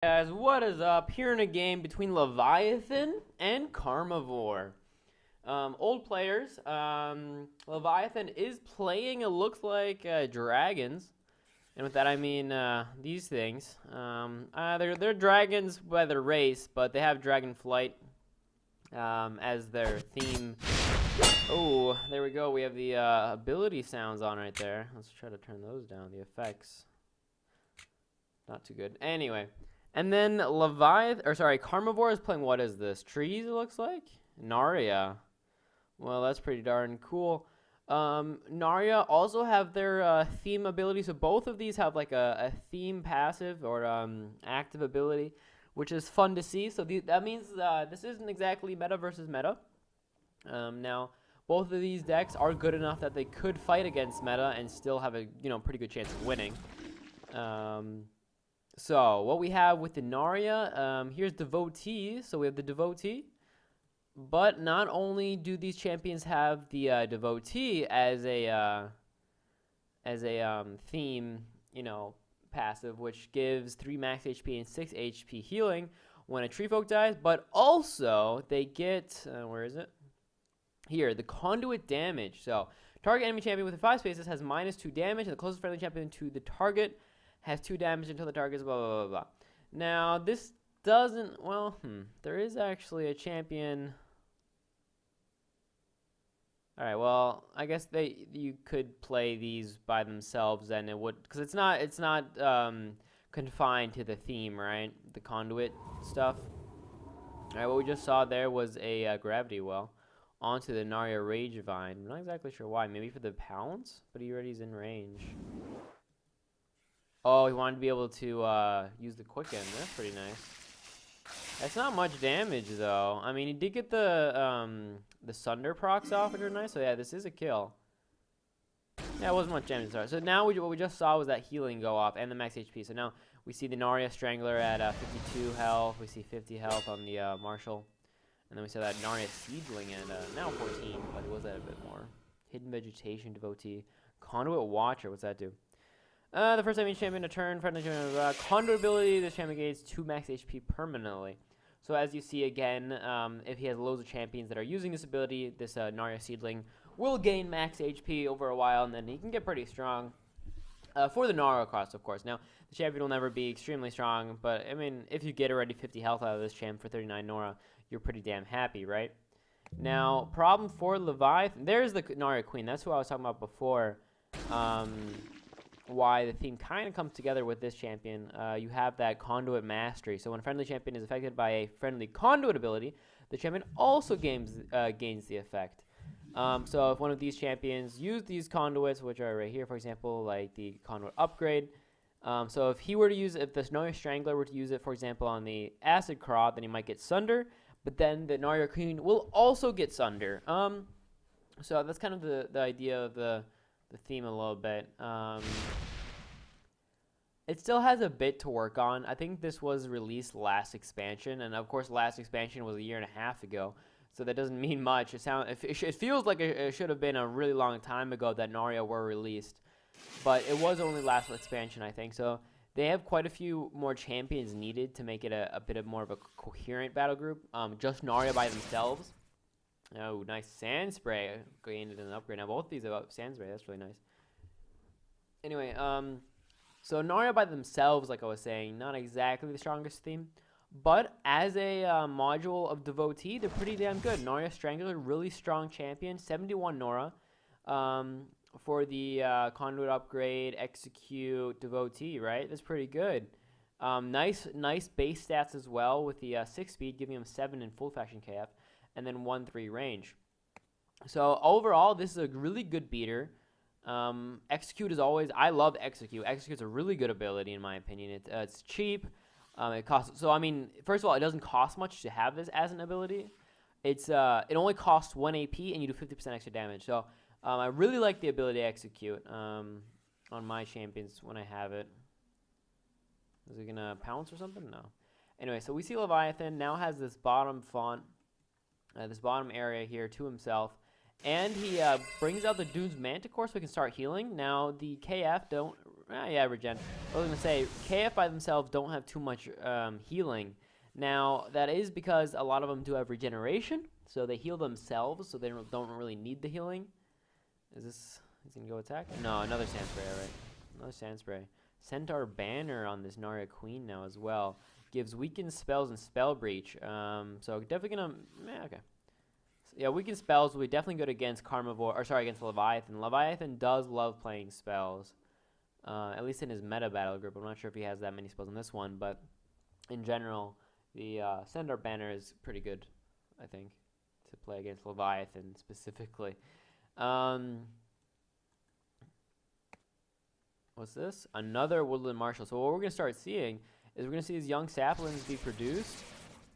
Guys, what is up? Here in a game between Leviathan and Karmavore. Old players. Leviathan is playing, it looks like, dragons. And with that I mean these things. They're dragons by their race, but they have dragon flight as their theme. Oh, there we go. We have the ability sounds on right there. Let's try to turn those down. The effects. Not too good. Anyway. And then Karmavore is playing, what is this? Trees, it looks like? Naria. Well, that's pretty darn cool. Naria also have their theme ability. So both of these have like a theme passive or active ability, which is fun to see. So that means this isn't exactly meta versus meta. Now, both of these decks are good enough that they could fight against meta and still have a pretty good chance of winning. So what we have with the Naria, here's Devotee. So we have the Devotee, but not only do these champions have the Devotee as a theme, passive, which gives 3 max HP and 6 HP healing when a tree folk dies, but also they get where is it? Here, the conduit damage. So target enemy champion within 5 spaces has -2 damage, and the closest friendly champion to the target has 2 damage until the target is blah, blah, blah, blah. Now, this doesn't, there is actually a champion. All right, well, I guess you could play these by themselves, and it would, because it's not confined to the theme, right? The conduit stuff. All right, what we just saw there was a gravity well onto the Naria Rage Vine. I'm not exactly sure why. Maybe for the pounce, but he already is in range. Oh, he wanted to be able to use the quicken. That's pretty nice. That's not much damage, though. I mean, he did get the Sunder procs off, which are nice. So, yeah, this is a kill. Yeah, it wasn't much damage to start. So now what we just saw was that healing go off and the max HP. So now we see the Naria Strangler at 52 health. We see 50 health on the Marshall. And then we saw that Naria Seedling at now 14, but it was at a bit more. Hidden Vegetation Devotee. Conduit Watcher, what's that do? The first enemy champion to turn, friendly champion, conduit ability, this champion gains 2 max HP permanently. So as you see again, if he has loads of champions that are using this ability, this Naria Seedling will gain max HP over a while, and then he can get pretty strong. For the Naria cost, of course. Now, the champion will never be extremely strong, but I mean, if you get already 50 health out of this champ for 39 Nora, you're pretty damn happy, right? Now, problem for Leviathan, there's the Naria Queen. That's who I was talking about before. Why the theme kind of comes together with this champion. You have that conduit mastery. So when a friendly champion is affected by a friendly conduit ability, the champion also gains the effect. So if one of these champions use these conduits, which are right here, for example, like the conduit upgrade. So if the Naria Strangler were to use it, for example, on the Acid Craw, then he might get Sunder. But then the Naria Queen will also get Sunder. So that's kind of the idea of the theme a little bit. It still has a bit to work on. I think this was released last expansion, and of course last expansion was a year and a half ago, so that doesn't mean much. It feels like it should have been a really long time ago that Naria were released, but it was only last expansion, I think. So they have quite a few more champions needed to make it a bit more of a coherent battle group. Just Naria by themselves. Oh, nice Sand Spray. Gained an upgrade. Now both of these have Sand Spray. That's really nice. Anyway, so Naria by themselves, like I was saying, not exactly the strongest theme. But as a module of Devotee, they're pretty damn good. Naria Strangler, really strong champion. 71 Nora. For the Conduit upgrade, Execute, Devotee, right? That's pretty good. Nice base stats as well with the 6 speed, giving him 7 in full faction KF. And then 1-3 range. So overall, this is a really good beater. Execute is always, I love Execute. Execute's a really good ability in my opinion. It's cheap. It costs, so I mean, first of all, it doesn't cost much to have this as an ability. It only costs 1 AP and you do 50% extra damage. So I really like the ability to Execute on my champions when I have it. Is it gonna pounce or something? No. Anyway, so we see Leviathan now has this bottom font. This bottom area here to himself, and he brings out the Dune's Manticore so he can start healing. Now the KF Yeah, regen. I was going to say, KF by themselves don't have too much healing. Now, that is because a lot of them do have regeneration, so they heal themselves, so they don't really need the healing. Is he going to go attack? No, another Sand Spray, alright. Another Sand Spray. Centaur Banner on this Naria Queen now as well. Gives weakened spells and spell breach. So definitely going to... okay. Yeah, weakened spells will be definitely good against Karmavore, or sorry, against Leviathan. Leviathan does love playing spells, at least in his meta battle group. I'm not sure if he has that many spells in this one, but in general, the Centaur Banner is pretty good, I think, to play against Leviathan specifically. What's this? Another Woodland Marshal. So what we're going to start seeing is we're going to see these young saplings be produced,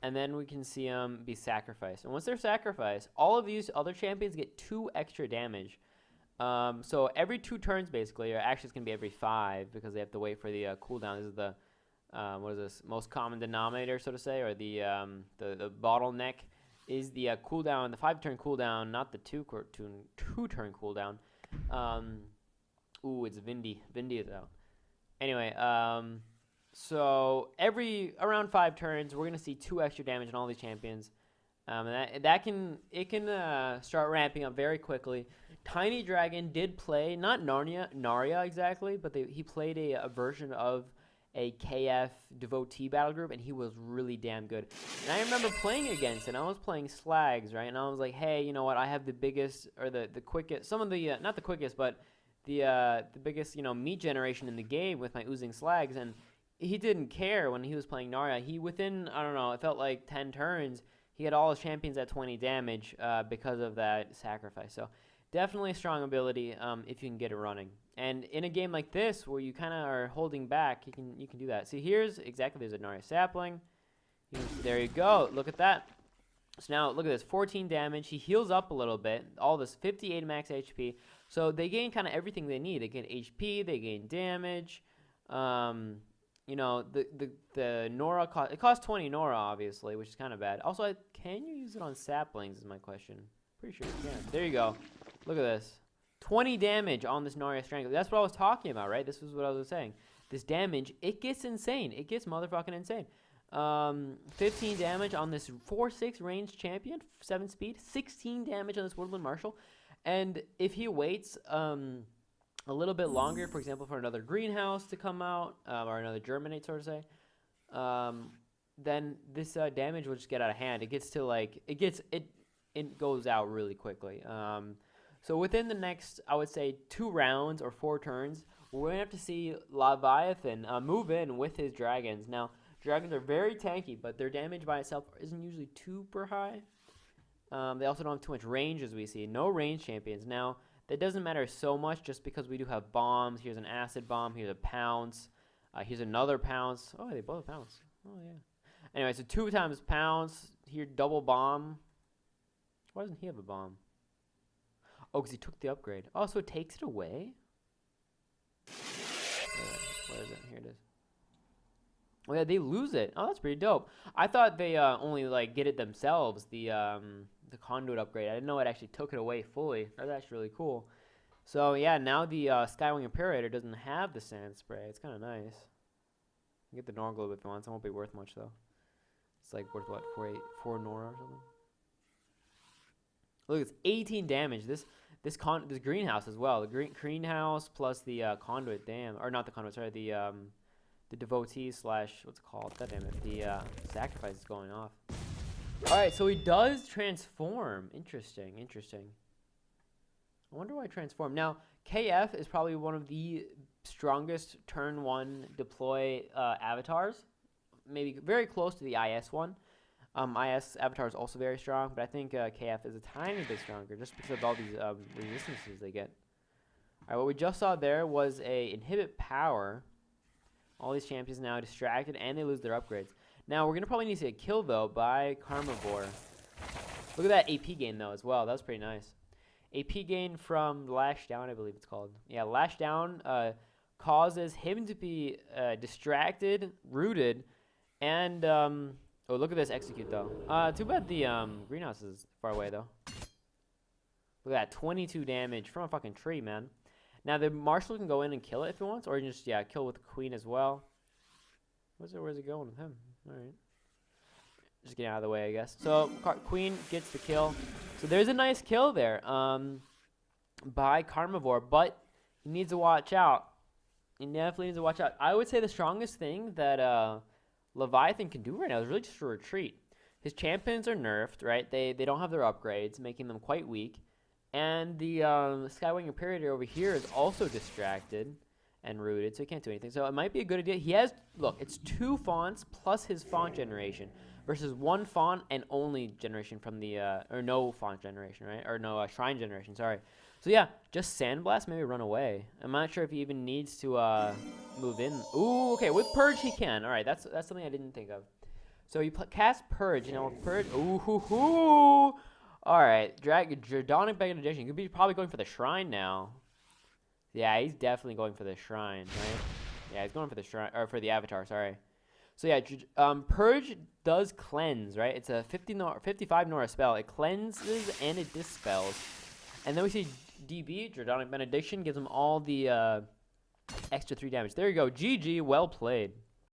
and then we can see them be sacrificed. And once they're sacrificed, all of these other champions get 2 extra damage. So every 2 turns, basically, or actually it's going to be every 5, because they have to wait for the cooldown. This is the, what is this, most common denominator, so to say, or the bottleneck is the cooldown, the 5-turn cooldown, not the 2-turn cooldown. Ooh, it's Vindy. Vindy is out. Anyway, so around 5 turns, we're gonna see 2 extra damage on all these champions, and that can start ramping up very quickly. Tiny Dragon did play not Naria exactly, but he played a version of a KF Devotee battle group, and he was really damn good. And I remember playing against it. I was playing Slags, right? And I was like, hey, you know what? I have the biggest or the quickest, some of the not the quickest, but the biggest meat generation in the game with my oozing Slags, and he didn't care when he was playing Naria. He, within, I don't know, it felt like 10 turns, he had all his champions at 20 damage because of that sacrifice. So definitely a strong ability if you can get it running. And in a game like this, where you kind of are holding back, you can do that. See, there's a Naria sapling. There you go. Look at that. So now, look at this. 14 damage. He heals up a little bit. All this 58 max HP. So they gain kind of everything they need. They gain HP. They gain damage. The Nora it costs 20 Nora, obviously, which is kind of bad. Also, can you use it on saplings is my question. Pretty sure you can. There you go. Look at this. 20 damage on this Naria Strangle. That's what I was talking about, right? This was what I was saying. This damage, it gets insane. It gets motherfucking insane. 15 damage on this 4-6 ranged champion, 7 speed. 16 damage on this Woodland Marshal. And if he waits a little bit longer, for example, for another greenhouse to come out, or another germinate, sort of say, then this damage will just get out of hand. It gets to it goes out really quickly. So within the next, I would say, 2 rounds or 4 turns, we're going to have to see Leviathan move in with his dragons. Now, dragons are very tanky, but their damage by itself isn't usually super high. They also don't have too much range, as we see. No range champions. Now, that doesn't matter so much just because we do have bombs. Here's an acid bomb. Here's a pounce. Here's another pounce. Oh, they both pounce. Oh, yeah. Anyway, so 2 times pounce. Here, double bomb. Why doesn't he have a bomb? Oh, because he took the upgrade. Oh, so it takes it away? Where is it? Here it is. Oh, yeah, they lose it. Oh, that's pretty dope. I thought they only, get it themselves, the conduit upgrade. I didn't know it actually took it away fully. That's actually really cool. So, yeah, now the Skywing Imperator doesn't have the Sand Spray. It's kind of nice. You get the Norglobe if you want. It won't be worth much, though. It's worth, what, 4 Nora or something? Look, it's 18 damage. This greenhouse as well. The greenhouse plus the conduit. Damn, or not the conduit. Sorry, the devotee / what's it called? God damn it. The sacrifice is going off. All right, so he does transform. Interesting. I wonder why transform. Now, KF is probably one of the strongest turn 1 deploy avatars. Maybe very close to the IS one. IS Avatar is also very strong, but I think KF is a tiny bit stronger just because of all these resistances they get. Alright, what we just saw there was a inhibit power. All these champions now distracted, and they lose their upgrades. Now, we're going to probably need to get a kill, though, by Karmavore. Look at that AP gain, though, as well. That was pretty nice. AP gain from Lash Down, I believe it's called. Yeah, Lash Down causes him to be distracted, rooted, and... oh, look at this execute, though. Too bad the greenhouse is far away, though. Look at that, 22 damage from a fucking tree, man. Now the Marshal can go in and kill it if he wants, or just kill with the Queen as well. Where's it going with him? All right. Just getting out of the way, I guess. So Queen gets the kill. So there's a nice kill there by Karmavore, but he needs to watch out. He definitely needs to watch out. I would say the strongest thing that Leviathan can do right now is really just a retreat. His champions are nerfed, right? They don't have their upgrades, making them quite weak. And the Skywing Imperator over here is also distracted and rooted, so he can't do anything. So it might be a good idea. He has, look, it's 2 fonts plus his font generation versus 1 font and only generation from the, or no font generation, right? Or no shrine generation, sorry. So yeah, just Sandblast, maybe run away. I'm not sure if he even needs to move in. Ooh, okay, with Purge he can. All right, that's something I didn't think of. So you cast Purge, you know, Purge, ooh, hoo, hoo. All right, Drakonic Benediction. Could be probably going for the shrine now. Yeah, he's definitely going for the shrine, right? Yeah, he's going for the shrine, or for the avatar, sorry. So yeah, Purge does cleanse, right? It's a 55 Nora spell. It cleanses and it dispels. And then we see DB, Drakonic Benediction, gives him all the extra 3 damage. There you go. GG, well played.